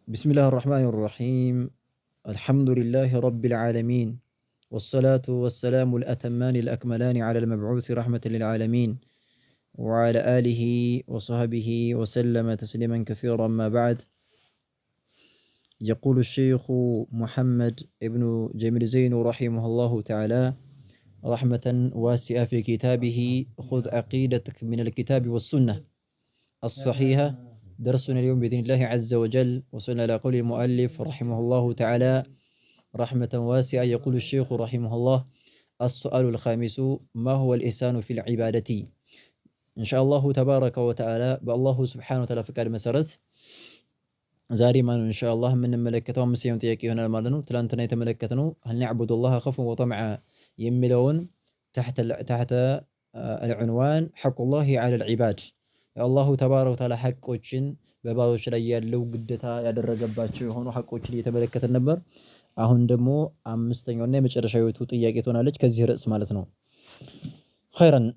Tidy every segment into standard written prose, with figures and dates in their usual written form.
بسم الله الرحمن الرحيم. الحمد لله رب العالمين، والصلاة والسلام الأتمان الأكملان على المبعوث رحمة للعالمين وعلى آله وصحبه وسلم تسليما كثيرا. ما بعد، يقول الشيخ محمد ابن جميل زين رحمه الله تعالى رحمة واسعة في كتابه: خذ عقيدتك من الكتاب والسنة الصحيحة. درسنا اليوم بإذن الله عز وجل وصلنا إلى قول المؤلف رحمه الله تعالى رحمة واسعة. يقول الشيخ رحمه الله: السؤال الخامس: ما هو الإحسان في العبادة؟ إن شاء الله تبارك وتعالى بالله سبحانه وتعالى فقال مسرت ዛሬ ማነው ኢንሻአላህ የምንመለከተው አምስተኛው ጥያቄ ይሆናል ማለት ነው። ትላንትና የተመለከትነው هل نعبد الله خوفا وطمعا የሚለውን تحت العنوان حق الله على العباد የአላሁ ተባረከ ወተዓላ ሐቆችን በባሮች ላይ ያለው ግዴታ ያደረገባቸው የሆኑ ሐቆችን እየተመለከተን ነበር። አሁን ደግሞ አምስተኛውና የመጨረሻው ጥያቄ ትሆናለች ከዚህ ርዕስ ማለት ነው። ኸይረን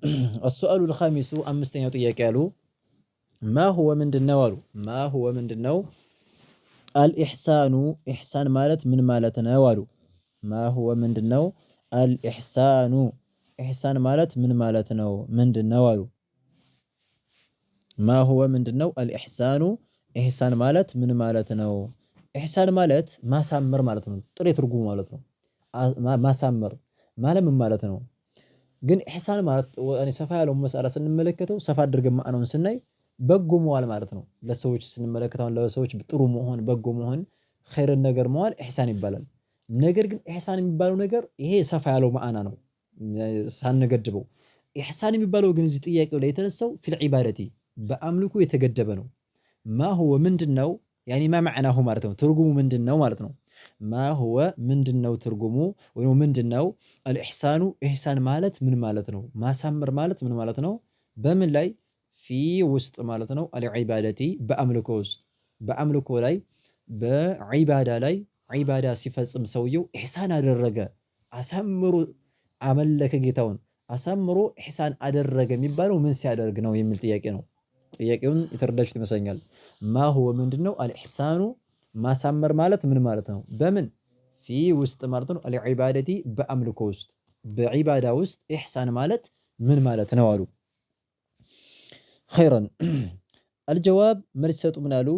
السؤال الخامس አምስተኛው ጥያቄ አሉ ما هو ምንድነው አሉ ما هو ምንድነው الإحسان إحسان ማለት ምን ማለት ነው አሉ ما هو ምንድነው الإحسان إحسان ማለት ምን ማለት ነው ምንድነው አሉ ما هو ምንድነው الإحسان إحسان ማለት ምን ማለት ነው إحسان ማለት ማሳመር ማለት ነው። ጥሬ ትርጉሙ ማለት ነው ማሳመር ማለት ምን ማለት ነው? ግን ኢሕሳን ማለት እኔ ሰፋ ያለው መስአላ ስንመለከተው ሰፋ አድርገን ማዕናውን ስናይ በጎ መዋል ማለት ነው። ለሰዎች ስንመለከተው ለሰዎች ጥሩ መሆን በጎ መሆን ኸይርን ነገር መዋል ኢሕሳን ይባላል። ነገር ግን ኢሕሳን የሚባለው ነገር ይሄ ሰፋ ያለው ማዕና ነው ሳንገድበው። ኢሕሳን የሚባለው ግን እዚህ ጥያቄው ላይ የተነሳው ፊል ዒባደቲ በአምልኮ የተገደበ ነው። ማ ሁወ ምንድነው ያኒ ማ መዕናሁ ማለት ነው ትርጉሙ ምንድነው ማለት ነው። ማ ሁወ ምንድነው ትርጉሙ ወይ ምንድነው አልኢሕሳኑ ኢሕሳን ማለት ምን ማለት ነው? ማሳመር ማለት ምን ማለት ነው? በምን ላይ ፊ ውስጥ ማለት ነው አልዒባደቲ በአምልኮ ውስጥ በአምልኮ ላይ በዒባዳ ላይ ዒባዳ ሲፈጽም ሰውየው ኢሕሳን አደረገ አሳምሮ አመለከ ጌታውን አሳምሮ ኢሕሳን አደረገ የሚባለው ምን ሲያደርግ ነው የሚል ጥያቄ ነው። ጥያቄውን የተረዳችሁት ይመስለኛል። ማ ሁወ ምንድነው አልኢሕሳኑ ማሳመር ማለት ምን ማለት ነው? በምን ፊ ውስጥ ማለት ነው አልዒባደቲ በአምልኮ ውስጥ በዒባዳ ውስጥ ኢሕሳን ማለት ምን ማለት ነው አሉ። ኸይረን አልጀዋብ መልስ ሰጡ ምን አሉ?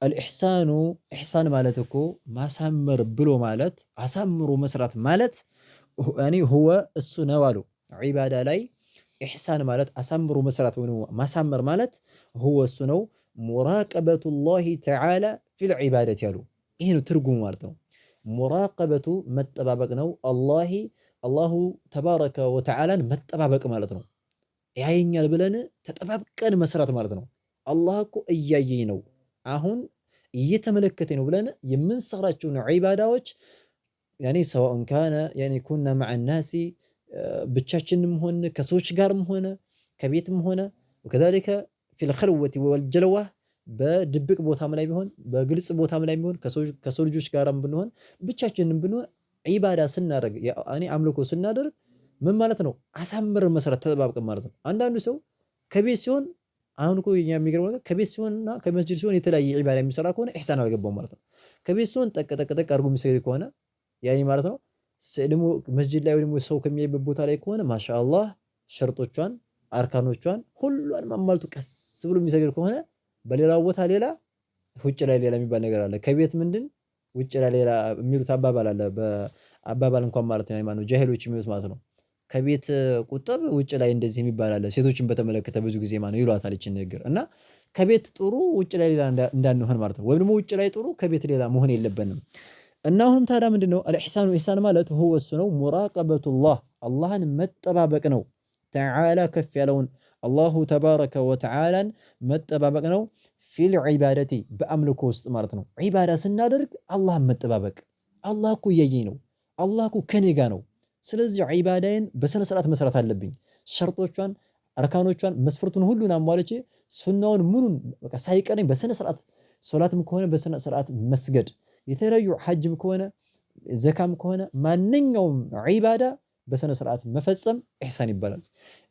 አልኢሕሳኑ ኢሕሳን ማለት እኮ ማሳመር ብሎ ማለት አሳምሮ መስራት ማለት ያኒ ሁወ እሱ ነው አሉ። ዒባዳ ላይ ኢሕሳን ማለት አሳምሮ መስራት ወይ ማሳመር ማለት ሁወ እሱ ነው ሙራቀበቱላሂ ተዓላ ፊል ዒባደቲ አሉ። ይሄ ነው ትርጉሙ ማለት ነው። ሙራቀበቱ መጠባበቅ ነው። አላሁ ተባረከ ወተዓላን መጠባበቅ ማለት ነው። ያየኛል ብለን ተጠባብቀን መስራት ማለት ነው። አላህ እኮ እያየኝ ነው አሁን እየተመለከተኝ ነው ብለን የምንሰራቸው ዒባዳዎች ያኒ ሰዋኡን ካነ ያኒ ኩና መዐ ናሲ ብቻችንም ሆነ ከሰዎች ጋርም ሆነ ከቤትም ሆነ ወከዛሊከ ፊል ኸልወቲ ወልጀልዋ በድብቅ ቦታም ላይ ቢሆን በግልጽ ቦታም ላይ ቢሆን ከሰው ልጆች ጋርም ብንሆን ብቻችንም ብንሆን ዒባዳ ስናደርግ ያኒ አምልኮ ስናደርግ ምን ማለት ነው? አሳምረን መስራት ተጠባብቀን ማለት ነው። አንዳንዱ ሰው ከቤት ሲሆን አሁን እኮ የኛ የሚገርመው ነገር ከቤት ሲሆንና ከመስጂድ ሲሆን የተለያየ ዒባዳ የሚሰራ ከሆነ ኢሕሳን አልገባውም ማለት ነው። ከቤት ሲሆን ጠቅ አድርጎ የሚሰግድ ከሆነ ያኒ ማለት ነው። ደግሞ መስጂድ ላይ ወይ ሰው ከሚያይበት ቦታ ላይ ከሆነ ማሻአላህ ሸርጦቿን አርካኖቿን ሁሉንም አሟልቶ ቀስ ብሎ የሚሰግድ ከሆነ በሌላው ቦታ ሌላ ውጭ ላይ ሌላ የሚባል ነገር አለ። ከቤት ምንድን ውጭ ላይ ሌላ የሚሉት አባባል አለ። በአባባል እንኳን ማለት ነው ጃሂሎች የሚሉት ማለት ነው። ከቤት ቁጥብ ውጭ ላይ እንደዚህ የሚባል አለ። ሴቶችን በተመለከተ ብዙ ጊዜ ማለት ይሏታል ይችን ነገር እና ከቤት ጥሩ ውጭ ላይ ሌላ እንዳንሆን ማለት ነው። ወይም ደግሞ ውጭ ላይ ጥሩ ከቤት ሌላ መሆን የለብንም። እና አሁን ታዲያ ምንድነው አልኢሕሳኑ ኢሕሳን ማለት ሁወ እሱ ነው ሙራቀበቱላህ አላህን መጠባበቅ ነው። ተዓላ ከፍ ያለውን አላሁ ተባረከ ወተዓላን መጠባበቅ ነው። ፊል ዒባደቲ በአምልኮ ውስጥ ማለት ነው። ዒባዳ ስናደርግ አላህን መጠባበቅ አላህ እኮ እያየኝ ነው አላህ እኮ ከኔ ጋር ነው። ስለዚህ ዒባዳዬን በስነ ስርዓት መስራት አለብኝ። ሸርጦቿን አርካኖቿን መስፈርቱን ሁሉን አሟልቼ ሱናውን ምኑን በቃ ሳይቀረኝ በስነ ስርዓት ሶላትም ከሆነ በስነ ስርዓት መስገድ የተለያዩ ሐጅም ከሆነ ዘካም ከሆነ ማንኛውም ዒባዳ በስነ ስርዓት መፈጸም ኢሕሳን ይባላል።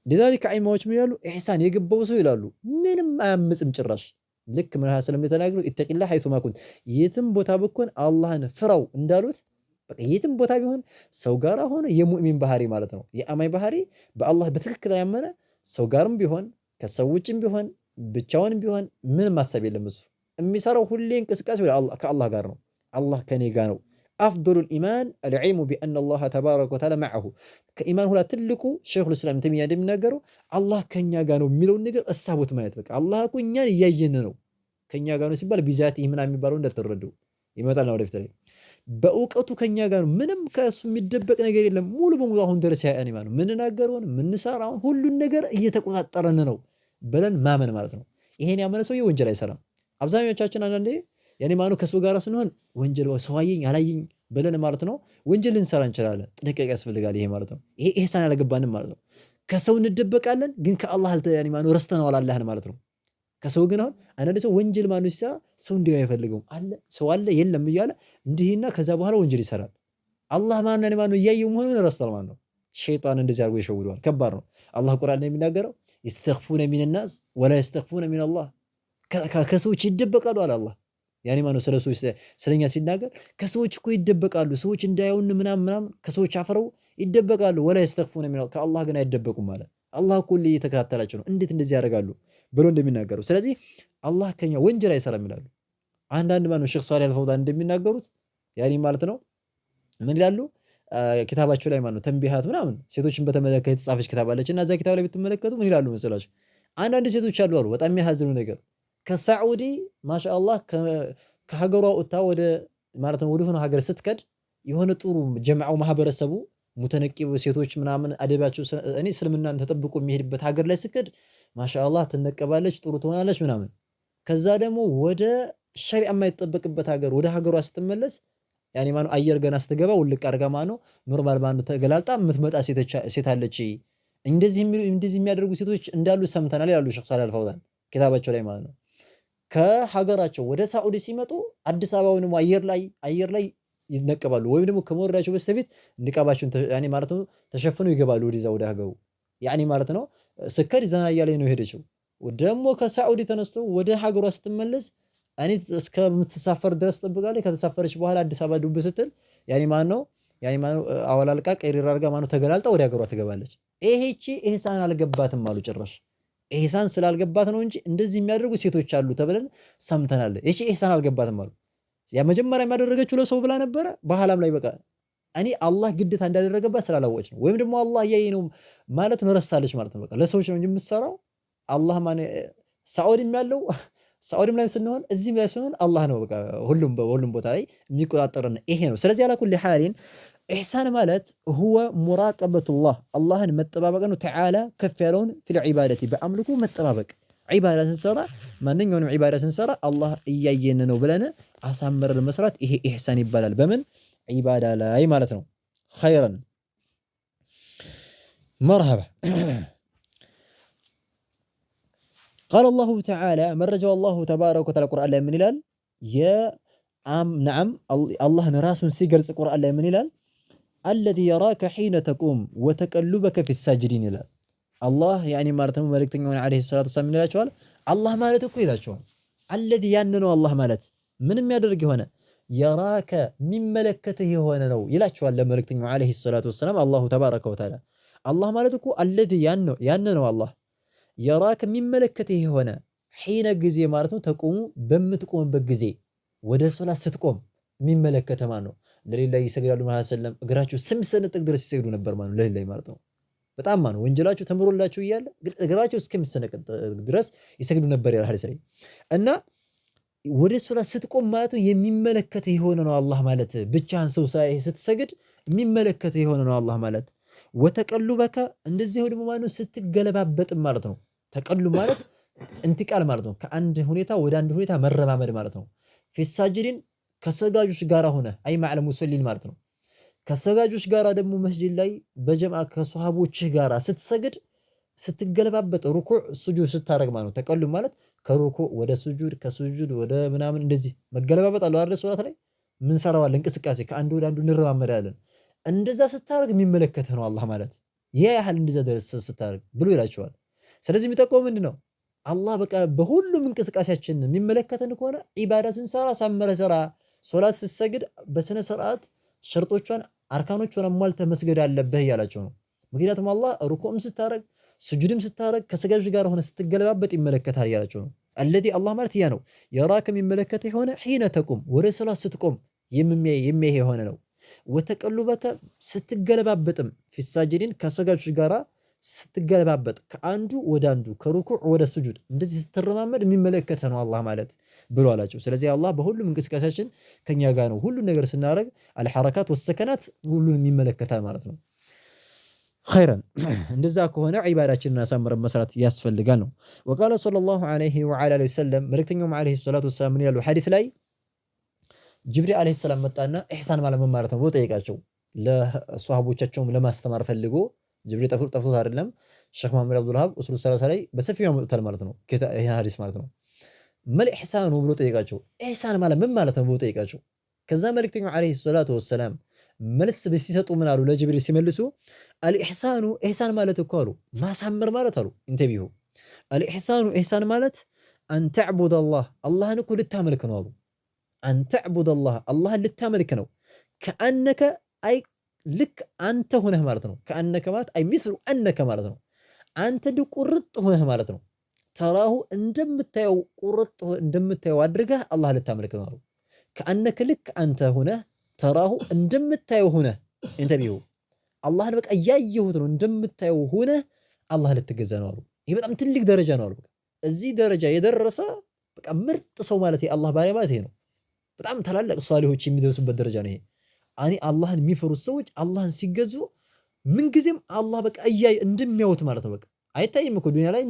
ለዛሊከ ዑለማዎች ምን ይላሉ? ኢሕሳን የገባው ሰው ይላሉ ምንም አያምጽም ጭራሽ ልክ ምን ሐሰለም ተናግሩ ኢተቂላህ ሐይሱማ ኩንት የትም ቦታ ብኮን አላህን ፍራው እንዳሉት በቃ የትም ቦታ ቢሆን ሰው ጋር ሆነ የሙእሚን ባህሪ ማለት ነው። የአማኝ ባህሪ በአላህ በትክክል ያመነ ሰው ጋርም ቢሆን ከሰው ውጭም ቢሆን ብቻውንም ቢሆን ምንም ማሰብ የለም። እሱ የሚሰራው ሁሌ እንቅስቃሴ ከአላህ ጋር ነው። አላህ ከኔ ጋር ነው። አፍዶሉል ኢማን አልዒልሙ ቢአነ አላህ ተባረከ ወተዓላ መዐሁ ከኢማን ሁላ ትልቁ ሸይኹል ኢስላም ተይሚያ እንደሚናገረው አላህ ከኛ ጋር ነው የሚለውን ነገር እሳቡት ማየት በቃ አላህ እኮ እኛን እያየን ነው። ከኛ ጋር ነው ሲባል ቢዛቲሂ ምናምን የሚባለው እንደተረዱ ይመጣልና ወደፊት ላይ በእውቀቱ ከኛ ጋር ነው። ምንም ከእሱ የሚደበቅ ነገር የለም። ሙሉ በሙሉ አሁን ድረስ ያየን ማለት ነው። ምንናገረውን ምንሰራውን ሁሉን ነገር እየተቆጣጠረን ነው ብለን ማመን ማለት ነው። ይሄን ያመነ ሰውዬ ወንጀል አይሰራም። አብዛኞቻችን አንዳንዴ ያኔ ማኑ ከሰው ጋር ስንሆን ወንጀል ሰው አየኝ አላየኝ ብለን ማለት ነው ወንጀል ልንሰራ እንችላለን። ጥንቃቄ ያስፈልጋል ይሄ ማለት ነው። ይሄ ኢህሳን አልገባንም ማለት ነው። ከሰው እንደበቃለን ግን ከአላህ ያኔ ማኑ ረስተነዋል አላህን ማለት ነው። ከሰው ግን አሁን አንዳንድ ሰው ወንጀል ማኑ ሲሰራ ሰው እንዲያው አይፈልገውም አለ ሰው አለ የለም እያለ እንዲህና ከዛ በኋላ ወንጀል ይሰራል። አላህ ማኑ እያየው መሆኑን ረስተዋል ማለት ነው። ሸይጣን እንደዚህ አድርጎ ይሸውደዋል። ከባድ ነው። አላህ ቁርአን ላይ የሚናገረው ይስተኽፉነ ሚነናስ ወላ ይስተኽፉነ ሚነላህ ከሰዎች ይደበቃሉ አለ አላህ። ያኔ ማነው ስለሰዎች ስለኛ ሲናገር ከሰዎች እኮ ይደበቃሉ ሰዎች እንዳያዩን ምናምን ከሰዎች አፈረው ይደበቃሉ። ወላ ይስተኽፉነ ሚነላህ ከአላህ ግን አይደበቁም ማለት አላህ እኮ እየተከታተላቸው ነው። እንዴት እንደዚህ ያደርጋሉ ብሎ እንደሚናገሩ ስለዚህ አላህ ከኛ ወንጀል አይሰራም ይላሉ። አንዳንድ ማነው ሼኽ ሷሊህ አልፈውዛን እንደሚናገሩት ያኔ ማለት ነው ምን ይላሉ ኪታባቸው ላይ ማነው ተንቢሃት ምናምን ሴቶችን በተመለከተ የተጻፈች ኪታብ አለች እና እዛ ኪታብ ላይ ብትመለከቱ ምን ይላሉ መሰላችሁ? አንዳንድ ሴቶች አሉ በጣም የሚያሳዝኑ ነገር ከሳዑዲ ማሻአላህ ከሀገሯ ወጥታ ወደ ማለት ነው ወደ ሆነ ሀገር ስትከድ የሆነ ጥሩ ጀማዓው ማህበረሰቡ ሙተነቂብ ሴቶች ምናምን አደባቸው እኔ እስልምናን ተጠብቆ የሚሄድበት ሀገር ላይ ስትከድ ማሻአላህ ትነቀባለች ጥሩ ትሆናለች ምናምን። ከዛ ደግሞ ወደ ሸሪዓ የማይጠበቅበት ሀገር ወደ ሀገሯ ስትመለስ ያኔ ማነው አየር ገና ስትገባ ውልቅ አድርጋ ማነው ኖርማል ማነው ተገላልጣ የምትመጣ ሴት አለች። እንደዚህ የሚያደርጉ ሴቶች እንዳሉ ሰምተናል ያሉ ሼኽ ሷሊህ አልፈውዛን ኪታባቸው ላይ ማለት ነው። ከሀገራቸው ወደ ሳዑዲ ሲመጡ አዲስ አበባ ወይም አየር ላይ ይነቀባሉ ወይም ደግሞ ከመወረዳቸው በስተፊት ንቃባቸውን ያኔ ማለት ነው ተሸፍነው ይገባሉ ወደዛ ወደ ሀገሩ ያኔ ማለት ነው። ስከድ ዘና እያለች ነው ሄደችው። ደግሞ ከሳዑዲ ተነስቶ ወደ ሀገሯ ስትመለስ እኔ እስከምትሳፈር ድረስ ጠብቃለች። ከተሳፈረች በኋላ አዲስ አበባ ዱብ ስትል ያኔ ማነው አወላልቃ ቀሪራ አድርጋ ማነው ተገላልጣ ወደ ሀገሯ ትገባለች። ይሄቺ ኢህሳን አልገባትም አሉ ጭራሽ ኢህሳን ስላልገባት ነው እንጂ እንደዚህ የሚያደርጉ ሴቶች አሉ ተብለን ሰምተናል። እቺ ኢህሳን አልገባትም አሉ። ያ መጀመሪያ የሚያደረገችው ለሰው ብላ ነበረ። በኋላም ላይ በቃ እኔ አላህ ግዴታ እንዳደረገባት ስላላወቀች ነው ወይም ደግሞ አላህ እያየኝ ነው ማለት ነው ረስታለች ማለት ነው። በቃ ለሰዎች ነው እንጂ የምትሰራው አላህ ማን ሳዑዲም ያለው ሳዑዲም ላይ ስንሆን እዚህም ላይ ስንሆን አላህ ነው በቃ ሁሉም ቦታ ላይ የሚቆጣጠረን ይሄ ነው። ስለዚህ አላ ኩሊ ሐሊን ኢህሳን ማለት ሁወ ሙራቀበቱላህ አላህን መጠባበቅ ነው። ተዓላ ከፍ ያለውን ፊል ዒባደቲ በአምልኮ መጠባበቅ ዒባዳ ስንሰራ ማንኛውንም ዒባዳ ስንሰራ አላህ እያየን ነው ብለን አሳምረን መስራት ይሄ ኢህሳን ይባላል። በምን ዒባዳ ላይ ማለት ነው። ኸይረን መርሐባ ቃለ አላሁ ተዓላ መረጃው አላሁ ተባረከ ወተዓላ ቁርአን ላይ ምን ይላል? ነዓም አላህን ራሱን ሲገልጽ ቁርአን ላይ ምን ይላል? አለዚ የራከ ሒነ ተቁም ወተቀሉበከ ፊሳጅዲን ይላል። አላህ ያኔ ማለት ነው መልእክተኛውን ዓለይሂ ሰላቱ ወሰላም ይላቸዋል። አላህ ማለት እኮ ይላቸዋል አለዚ ያን ነው አላህ ማለት ምን የሚያደርግ የሆነ የራከ የሚመለከትህ የሆነ ነው ይላቸዋል ለመልእክተኛው ዓለይሂ ሰላቱ ወሰላም አላሁ ተባረከ ወተዓላ። አላህ ማለት እኮ አለዚ ያን ነው አላህ የራከ የሚመለከትህ የሆነ ሒነ ጊዜ ማለት ነው ተቁሙ በምትቆምበት ጊዜ ወደ ሶላት ስትቆም የሚመለከተ ማን ነው? ለሌላ ይሰግዳሉ ማለት ሰለም እግራቸው እስከሚሰነጠቅ ድረስ ይሰግዱ ነበር ማለት ነው። ለሌላ ማለት ነው በጣም ማን ነው ወንጀላቸው ተምሮላቸው እያለ እግራቸው እስከሚሰነጠቅ ድረስ ይሰግዱ ነበር ያለ ሐዲስ ላይ እና ወደ ሶላት ስትቆም ማለት ነው የሚመለከተ የሆነ ነው አላህ ማለት ብቻህን ሰው ሳይ ስትሰግድ የሚመለከተ የሆነ ነው አላህ ማለት። ወተቀሉበከ እንደዚህ ደግሞ ማለት ነው ስትገለባበጥ ማለት ነው። ተቀሉ ማለት እንቲቃል ማለት ነው። ከአንድ ሁኔታ ወደ አንድ ሁኔታ መረማመድ ማለት ነው። ፊሳጅዲን ከሰጋጆች ጋር ሆነ አይ ማዕለ ሙሰሊን ማለት ነው። ከሰጋጆች ጋር ደግሞ መስጂድ ላይ በጀማዓ ከሷሃቦችህ ጋር ስትሰግድ ስትገለባበጥ ሩኩዕ ሱጁድ ስታረግ ማለት ነው። ተቀሉ ማለት ከሩኩዕ ወደ ሱጁድ ከሱጁድ ወደ ምናምን እንደዚህ መገለባበጥ አለው አይደል? ሶላት ላይ ምን ሰራዋል እንቅስቃሴ ከአንዱ ወደ አንዱ እንረማመዳለን። እንደዛ ስታረግ የሚመለከትህ ነው አላህ ማለት ያ ያህል እንደዛ ደረስ ስታረግ ብሎ ይላቸዋል። ስለዚህ የሚጠቀመው ምንድነው? አላህ በቃ በሁሉም እንቅስቃሴያችን የሚመለከተን ከሆነ ዒባዳ ስንሰራ ሳመረ ስራ፣ ሶላት ስትሰግድ በስነ ስርዓት ሸርጦቿን አርካኖቿን አሟልተህ መስገድ አለብህ እያላቸው ነው። ምክንያቱም አላህ ሩኩዕም ስታረግ ስጁድም ስታረግ ከሰጋጆች ጋር ሆነ ስትገለባበጥ ይመለከታል እያላቸው ነው። አለዚ አላህ ማለት ያ ነው። የራከ የሚመለከትህ የሆነ ሒነ ተቁም ወደ ሶላት ስትቆም የሚያይ የሆነ ነው። ወተቀሉበከ ስትገለባበጥም ፊሳጅዲን ከሰጋጆች ጋራ ስትገለባበጥ ከአንዱ ወደ አንዱ ከሩኩዕ ወደ ስጁድ እንደዚህ ስትረማመድ የሚመለከተ ነው አላህ ማለት ብሎ አላቸው። ስለዚህ አላህ በሁሉም እንቅስቃሴያችን ከኛ ጋር ነው። ሁሉን ነገር ስናደርግ አልሐረካት ወሰከናት ሁሉንም ይመለከታል ማለት ነው። ኸይረን እንደዛ ከሆነ ዒባዳችንን አሳምረን መስራት ያስፈልጋል ነው። ወቃለ ሰለላሁ ዐለይሂ ወዐላ አሊሂ ወሰለም መልእክተኛውም ዐለይሂ ሰላቱ ወሰላም ምን ያሉ ሐዲስ ላይ ጅብሪል ዐለይሂ ሰላም መጣና ኢሕሳን ማለት ምን ማለት ነው ብሎ ጠየቃቸው። ለሷሃቦቻቸውም ለማስተማር ፈልጎ ጅብሪል ጠፍቶት አይደለም። ሼኽ መሐመድ አብዱል ወሃብ ኡሱሉ ሰላሳ ላይ በሰፊው ያመጡታል ማለት ነው። ይሄን ሐዲስ ማለት ነው። መል ኢሕሳኑ ብሎ ጠየቃቸው። ኢሕሳን ማለት ምን ማለት ነው ብሎ ጠየቃቸው። ከዛ መልእክተኛው ዐለይሂ ሰላቱ ወሰላም መልስ ሲሰጡ ምን አሉ? ለጅብሪል ሲመልሱ አልኢሕሳኑ ኢሕሳን ማለት እኮ አሉ ማሳመር ማለት አሉ። እንተቢሁ አልኢሕሳኑ ኢሕሳን ማለት አንተዕቡድ አላህ አላህን እኮ ልታመልክ ነው አሉ። አንተዕቡድ አላህ አላህን ልታመልክ ነው። ከአነከ አይ ልክ አንተ ሆነህ ማለት ነው። ከአነከ ማለት አይ ሚስሉ አነከ ማለት ነው። አንተ እንደ ቁርጥ ሆነህ ማለት ነው። ተራሁ እንደምታየው ቁርጥ እንደምታየው አድርገህ አላህ ልታመልክ ነው አሉ። ከአነከ ልክ አንተ ሆነህ ተራሁ እንደምታየው ሆነህ እንተቢሁ አላህን በቃ እያየሁት ነው እንደምታየው ሆነህ አላህ ልትገዛ ነው አሉ። ይሄ በጣም ትልቅ ደረጃ ነው አሉ። እዚህ ደረጃ የደረሰ በቃ ምርጥ ሰው ማለት የአላህ ባሪያ ማለት ይሄ ነው። በጣም ታላላቅ ሷሊሆች የሚደርሱበት ደረጃ ነው ይሄ። አላህን የሚፈሩት ሰዎች አላህን ሲገዙ ምንጊዜም አላህ በቃ እንደሚያዩት ማለት ነው። በቃ አይታይም እኮ ዱንያ ላይ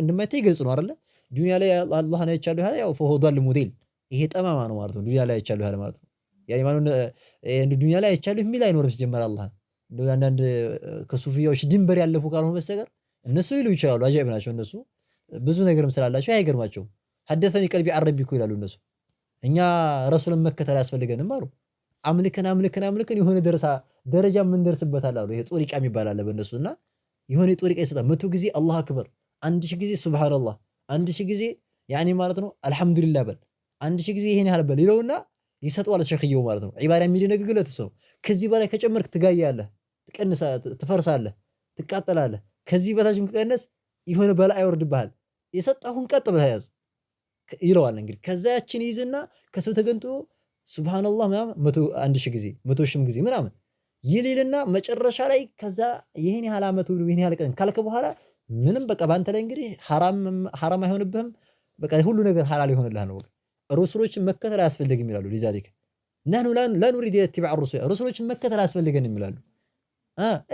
እንደማይታይ ግልጽ ነው አይደለ? ዱንያ ላይ አላህን አይቻለሁ ያለ ያው ፈሆ ዷል ሞዴል ይሄ ጠማማ ነው ማለት ነው። ዱንያ ላይ አይቻለሁ ያለ ማለት ነው። ያኔ ማለት ዱንያ ላይ አይቻለሁ የሚል አይኖርም ሲጀመር አላህ እንደው አንዳንድ ከሱፊያዎች ድንበር ያለፉ ካልሆነ በስተቀር እነሱ ይሉ ይችላሉ። አጃኢብ ናቸው እነሱ ብዙ ነገርም ስላላቸው አይገርማቸውም። ሐደሰኒ ቀልቢ አረቢኩ ይላሉ እነሱ። እኛ ረሱልን መከተል አያስፈልገንም አሉ። አምልከን የሆነ ደረጃ ምን ደርስበታል አሉ። ይሄ ጦሪቃ የሚባል አለ በእነሱና የሆነ ጦሪቃ ይሰጣል። 100 ጊዜ አላሁ አክበር፣ 1000 ጊዜ ሱብሃንአላህ፣ 1000 ጊዜ ያኔ ማለት ነው አልሐምዱሊላህ በል፣ 1000 ጊዜ ይሄን ያህል በል ይለውና ይሰጠዋል ሸኽየው ማለት ነው። ዒባዳ የሚደነግግለት እሱ ነው። ከዚህ በላይ ከጨመርክ ትጋያለህ፣ ትፈርሳለህ፣ ትቃጠላለህ። ከዚህ በታችም ከቀነስ የሆነ በላይ አይወርድብሃል። የሰጠሁን ቀጥ ብለህ ያዝ ይለዋል። እንግዲህ ከዛ ያችን ይዝና ከሰው ተገንጦ ሱብሃንአላህ ምናምን 1000 ጊዜ 100 ጊዜ ምናምን ይልና መጨረሻ ላይ ከዛ ይሄን ያህል ዓመት ሁሉ ይሄን ያህል ቀን ካልከ በኋላ ምንም በቃ ባንተ ላይ እንግዲህ ሐራም አይሆንብህም። በቃ ሁሉ ነገር ሐላል ይሆንልሃል ነው። በቃ ሩሱሎችን መከተል አያስፈልግም ይላሉ። ለዛሊክ ነህኑ ላ ኑሪድ ኢትባዕ ሩሱል ሩሱሎችን መከተል አያስፈልገንም ይላሉ።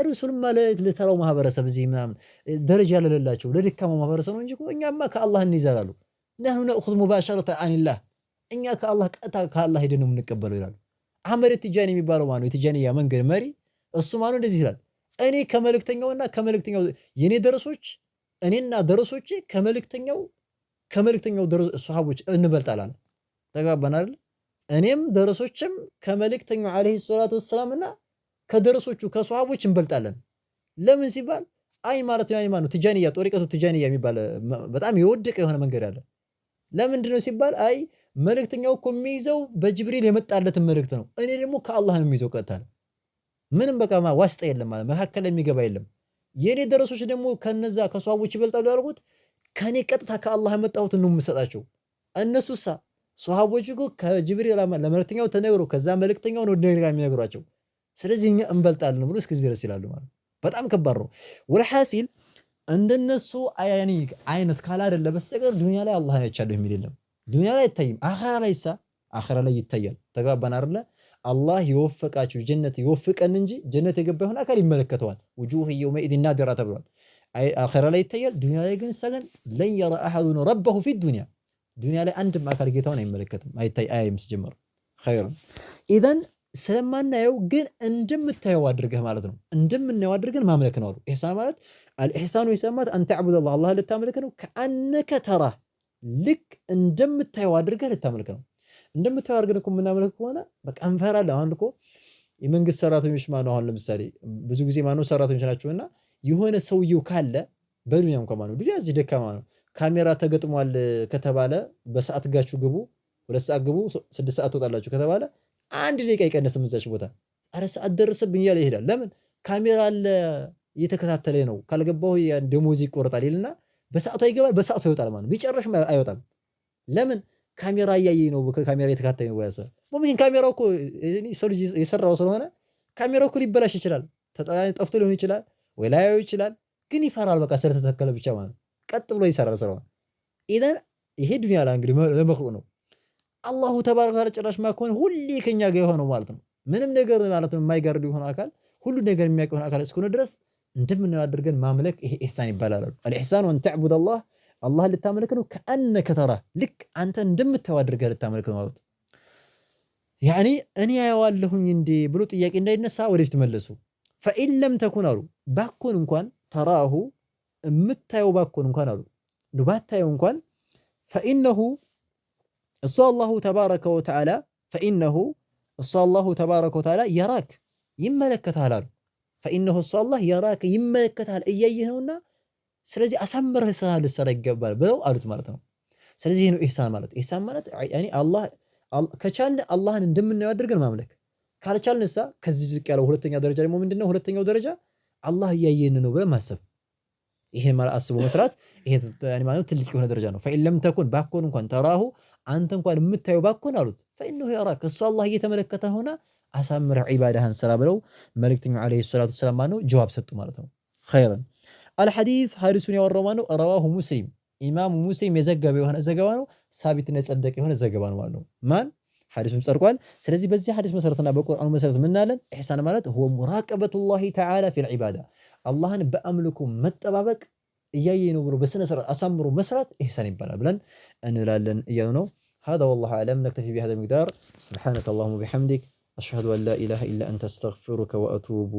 ሩሱል ማለት ለተራው ማህበረሰብ እዚህ ምናምን ደረጃ ለሌላቸው ለድካማው ማህበረሰብ ነው እንጂ እኛማ ከአላህ እንይዛላሉ። ነህኑ ነእኹዝ ሙባሸረተ አኒላህ እኛ ከአላህ ቀጥታ ከአላህ ሄደን ነው የምንቀበለው ይላሉ። አህመድ ቲጃኒ የሚባለው ማነው? የቲጃኒያ መንገድ መሪ እሱ ማነው? እንደዚህ ይላል። እኔ ከመልእክተኛውና ከመልእክተኛው የኔ ደረሶች እኔና ደረሶቼ ከመልእክተኛው ሱሐቦች እንበልጣለን። ተጋባን አይደል? እኔም ደረሶችም ከመልእክተኛው አለይሂ ሰላቱ ወሰላምና ከደረሶቹ ከሱሐቦች እንበልጣለን። ለምን ሲባል አይ ማለት ያኔ ማነው? ቲጃኒያ ጦሪቀቱ ቲጃኒያ የሚባል በጣም የወደቀ የሆነ መንገድ አለ። ለምንድን ነው ሲባል አይ መልእክተኛው እኮ የሚይዘው በጅብሪል የመጣለትን መልእክት ነው። እኔ ደግሞ ከአላህ ነው የሚይዘው ቀጥታ ነው። ምንም በቃ ዋስጣ የለም ማለት መካከል የሚገባ የለም። የኔ ደረሶች ደግሞ ከነዛ ከሷሃቦች ይበልጣሉ ያልኩት ከኔ ቀጥታ ከአላህ የመጣሁትን ነው የምሰጣቸው። እነሱሳ ሷሃቦች እኮ ከጅብሪል ለመልእክተኛው ተነግሮ ከዛ መልእክተኛው ነው እንደገና የሚነግሯቸው። ስለዚህ እኛ እንበልጣለን ብሎ እስከዚህ ድረስ ይላሉ ማለት በጣም ከባድ ነው። ወልሐሲል እንደነሱ አይነት ካላደለ በስተቀር ዱንያ ላይ አላህን አይቻለሁ የሚል የለም። ዱንያ ላይ አይታይም። አኺራ ላይ ይታያል። ተጋባን አይደለ? አላህ የወፈቃችሁ ጀነት ይወፍቀን እንጂ ጀነት የገባ ይሆን አካል ይመለከተዋል። ውጁህ የውመኢዝን ናዲራ ተብሏል። አኺራ ላይ ይታያል። ዱንያ ላይ ግን ሰገን ለን የራ አሐዱን ረበሁ ፊ ዱንያ ዱንያ ላይ አንድም አካል ጌታውን አይመለከትም። አያይም ሲጀመር ኸይረን ኢዘን ስለማናየው ግን እንደምታየው አድርገህ ማለት ነው። እንደምናየው አድርገን ማምለክ ነው አሉ። ኢሕሳን ማለት አልኢሕሳኑ ኢሕሳን ማለት አን ተዕቡደ አላህ ልታመልክ ነው። ከአነከ ተራህ ልክ እንደምታየው አድርገህ ልታመልክ ነው። እንደምታየው አድርገን እኮ የምናመልክ ከሆነ በቃ እንፈራለን። አሁን እኮ የመንግስት ሰራተኞች ማነው አሁን ለምሳሌ ብዙ ጊዜ ማነው ሰራተኞች ናቸውና የሆነ ሰውየው ካለ በዱንያ እንኳን ማነው ዱንያ እዚህ ደካማ ነው ካሜራ ተገጥሟል ከተባለ በሰዓት ጋችሁ ግቡ 2 ሰዓት ግቡ 6 ሰዓት ትወጣላችሁ ከተባለ 1 ደቂቃ አይቀነስም እዛች ቦታ። አረ ሰዓት ደረሰብኝ እያለ ይሄዳል። ለምን ካሜራ አለ እየተከታተለኝ ነው ካልገባሁ ደሞዝ ይቆረጣል ይልና በሰዓቱ ይገባል በሰዓቱ ይወጣል ማለት ነው። ቢጨርሽም አይወጣም። ለምን ካሜራ እያየኝ ነው ካሜራ እየተከታተለኝ ነው ያሰ ሙምኪን ካሜራው እኮ ሰው ልጅ የሰራው ስለሆነ ካሜራው እኮ ሊበላሽ ይችላል። ጠፍቶ ሊሆን ይችላል ወይ ላያዩ ይችላል። ግን ይፈራል በቃ ስለተተከለ ብቻ ማለት ነው። ቀጥ ብሎ ይሰራል ስራውን። ኢዘን ይሄ ዱንያ ላይ እንግዲህ ለመክሩ ነው። አላሁ ተባረከ ወተዓላ ጭራሽ ማከውን ሁሌ ከኛ ጋር የሆነው ማለት ነው። ምንም ነገር ማለት ነው የማይጋርድ የሆነ አካል ሁሉ ነገር የሚያውቅ የሆነ አካል እስከሆነ ድረስ እንደምንለው አድርገን ማምለክ ይሄ ኢህሳን ይባላል። አልኢህሳን ወን ተዕቡድ አላህ ልታመልክ ነው ከአነከ ተራህ ልክ አንተ እንደምታየው አድርገህ ልታመልክ ነው ማለት ያኒ እኔ አየዋለሁኝ እንዴ ብሎ ጥያቄ እንዳይነሳ ወደፊት መለሱ። ፈኢን ለም ተኩን አሉ ባኮን እንኳን ተራሁ የምታየው ባኮን እንኳን አሉ ባታየው እንኳን ፈኢነሁ እሱ አላሁ ተባረከ ወተዓላ ፈኢነሁ እሱ አላሁ ተባረከ ወተዓላ የራክ ይመለከታል አሉ። ፈኢነሁ እሱ አላህ የራክ ይመለከታል እያየህ ነውና ስለዚህ አሳምረህ ስራ ልትሰራ ይገባል ብለው አሉት ማለት ነው። ስለዚህ ይሄ ነው ኢህሳን ማለት። ኢህሳን ማለት ያኒ አላህ ከቻልን አላህን እንደምናየው አድርገን ማምለክ ካልቻልንሳ ከዚህ ዝቅ ያለው ሁለተኛ ደረጃ ደግሞ ምንድነው? ሁለተኛው ደረጃ አላህ እያየን ነው ብለን ማሰብ። ይሄን ማለት አስቦ መስራት ይሄ ያኒ ማለት ትልቅ የሆነ ደረጃ ነው። ፈኢን ለም ተኩን ባኮን እንኳን ተራሁ አንተ እንኳን የምታየው ባኮን አሉት ፈኢነሁ የራክ እሱ አላህ እየተመለከተ ሆነ አሳምረህ ዒባዳህን ስራ ብለው መልእክተኛው ዓለይሂ ሰላቱ ወሰላም ማነው ጀዋብ ሰጡ ማለት ነው። ኸይረን አልሐዲስ ሐዲሱን ያወራው ማነው? ረዋሁ ሙስሊም ኢማሙ ሙስሊም የዘገበው የሆነ ዘገባ ነው። ሳቢትና የጸደቀ የሆነ ዘገባ ነው ማለት ነው። ማን ሐዲሱም ጸድቋል። ስለዚህ በዚህ ሐዲስ መሰረትና በቁርአኑ መሰረት ምን አለን? ኢህሳን ማለት هو ሙራቀበቱላሂ ተዓላ ፊል ዒባዳ አላህን በአምልኮ መጠባበቅ እያየ ነው ብሎ በስነ ስርዓት አሳምሮ መስራት ኢህሳን ይባላል ብለን እንላለን እያሉ ነው። هذا والله اعلم نكتفي بهذا المقدار سبحانك اللهم وبحمدك أشهد أن لا إله إلا أنت أستغفرك وأتوب